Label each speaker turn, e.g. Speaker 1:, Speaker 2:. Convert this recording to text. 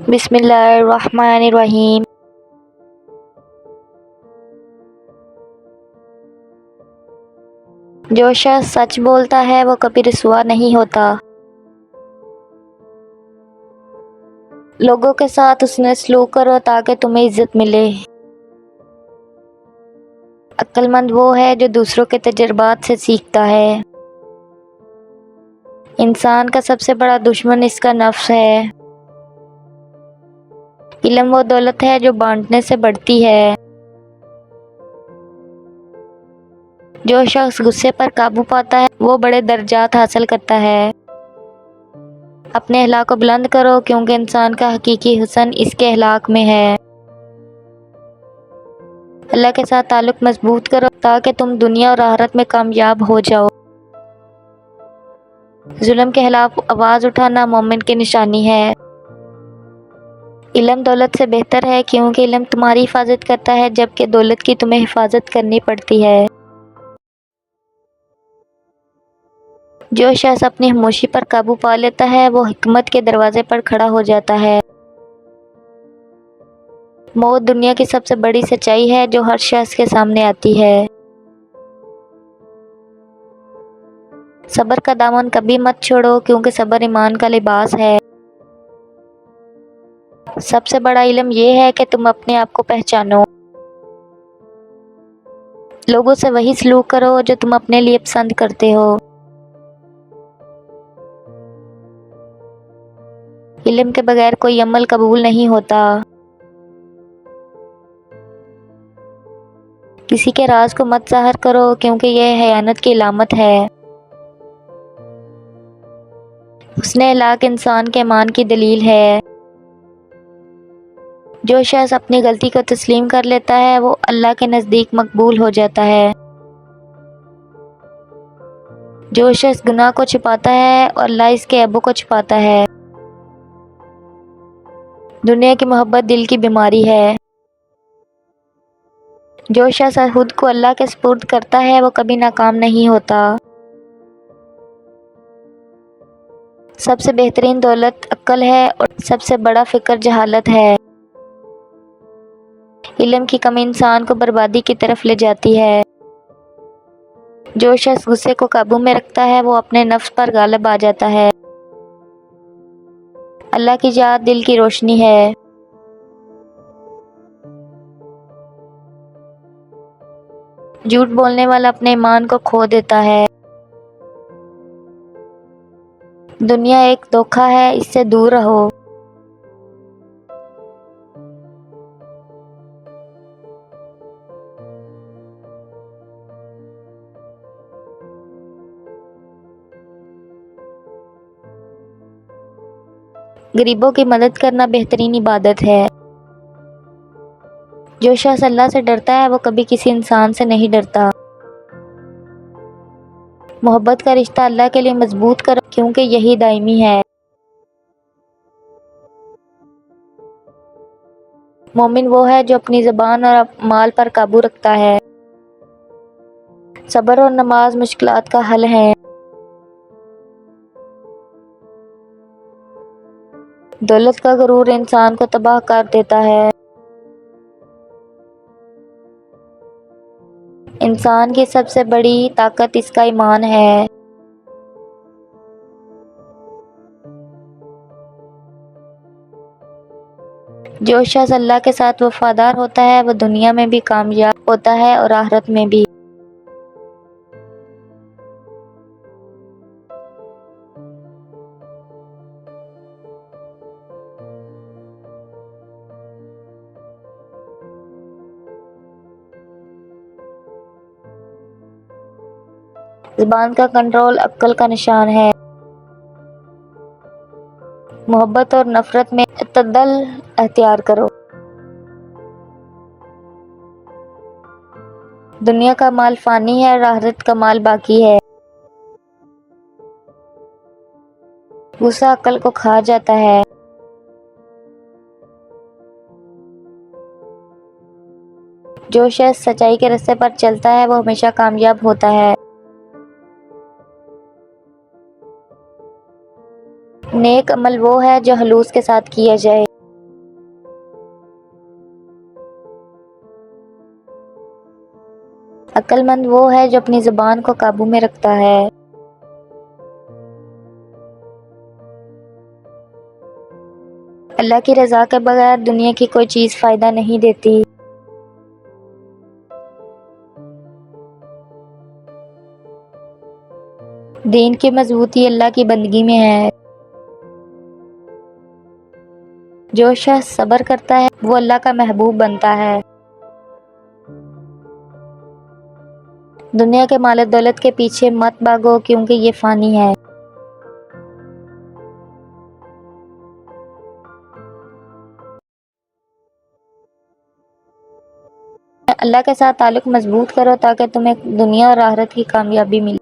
Speaker 1: بسم اللہ الرحمن الرحیم۔ جو شخص سچ بولتا ہے وہ کبھی رسوا نہیں ہوتا۔ لوگوں کے ساتھ اس نے سلوک کرو تاکہ تمہیں عزت ملے۔ عقل مند وہ ہے جو دوسروں کے تجربات سے سیکھتا ہے۔ انسان کا سب سے بڑا دشمن اس کا نفس ہے۔ علم وہ دولت ہے جو بانٹنے سے بڑھتی ہے۔ جو شخص غصے پر قابو پاتا ہے وہ بڑے درجات حاصل کرتا ہے۔ اپنے اخلاق کو بلند کرو کیونکہ انسان کا حقیقی حسن اس کے اخلاق میں ہے۔ اللہ کے ساتھ تعلق مضبوط کرو تاکہ تم دنیا اور آخرت میں کامیاب ہو جاؤ۔ ظلم کے خلاف آواز اٹھانا مومن کی نشانی ہے۔ علم دولت سے بہتر ہے کیونکہ علم تمہاری حفاظت کرتا ہے جبکہ دولت کی تمہیں حفاظت کرنی پڑتی ہے۔ جو شخص اپنی خاموشی پر قابو پا لیتا ہے وہ حکمت کے دروازے پر کھڑا ہو جاتا ہے۔ موت دنیا کی سب سے بڑی سچائی ہے جو ہر شخص کے سامنے آتی ہے۔ صبر کا دامن کبھی مت چھوڑو کیونکہ صبر ایمان کا لباس ہے۔ سب سے بڑا علم یہ ہے کہ تم اپنے آپ کو پہچانو۔ لوگوں سے وہی سلوک کرو جو تم اپنے لیے پسند کرتے ہو۔ علم کے بغیر کوئی عمل قبول نہیں ہوتا۔ کسی کے راز کو مت ظاہر کرو کیونکہ یہ خیانت کی علامت ہے۔ حسن اخلاق انسان کے ایمان کی دلیل ہے۔ جو شخص اپنی غلطی کو تسلیم کر لیتا ہے وہ اللہ کے نزدیک مقبول ہو جاتا ہے۔ جو شخص گناہ کو چھپاتا ہے اور اللہ اس کے عیبوں کو چھپاتا ہے۔ دنیا کی محبت دل کی بیماری ہے۔ جو شخص خود کو اللہ کے سپرد کرتا ہے وہ کبھی ناکام نہیں ہوتا۔ سب سے بہترین دولت عقل ہے اور سب سے بڑا فقر جہالت ہے۔ علم کی کمی انسان کو بربادی کی طرف لے جاتی ہے۔ جو شخص غصے کو قابو میں رکھتا ہے وہ اپنے نفس پر غالب آ جاتا ہے۔ اللہ کی یاد دل کی روشنی ہے۔ جھوٹ بولنے والا اپنے ایمان کو کھو دیتا ہے۔ دنیا ایک دھوکہ ہے، اس سے دور رہو۔ غریبوں کی مدد کرنا بہترین عبادت ہے۔ جو شخص اللہ سے ڈرتا ہے وہ کبھی کسی انسان سے نہیں ڈرتا۔ محبت کا رشتہ اللہ کے لیے مضبوط کرو کیونکہ یہی دائمی ہے۔ مومن وہ ہے جو اپنی زبان اور مال پر قابو رکھتا ہے۔ صبر اور نماز مشکلات کا حل ہے۔ دولت کا غرور انسان کو تباہ کر دیتا ہے۔ انسان کی سب سے بڑی طاقت اس کا ایمان ہے۔ جو شخص اللہ کے ساتھ وفادار ہوتا ہے وہ دنیا میں بھی کامیاب ہوتا ہے اور آخرت میں بھی۔ زبان کا کنٹرول عقل کا نشان ہے۔ محبت اور نفرت میں اعتدال اختیار کرو۔ دنیا کا مال فانی ہے اور آخرت کا مال باقی ہے۔ غصہ عقل کو کھا جاتا ہے۔ جو شخص سچائی کے راستے پر چلتا ہے وہ ہمیشہ کامیاب ہوتا ہے۔ نیک عمل وہ ہے جو خلوص کے ساتھ کیا جائے۔ عقل مند وہ ہے جو اپنی زبان کو قابو میں رکھتا ہے۔ اللہ کی رضا کے بغیر دنیا کی کوئی چیز فائدہ نہیں دیتی۔ دین کی مضبوطی اللہ کی بندگی میں ہے۔ جو شخص صبر کرتا ہے وہ اللہ کا محبوب بنتا ہے۔ دنیا کے مال و دولت کے پیچھے مت بھاگو کیونکہ یہ فانی ہے۔ اللہ کے ساتھ تعلق مضبوط کرو تاکہ تمہیں دنیا اور آخرت کی کامیابی ملے۔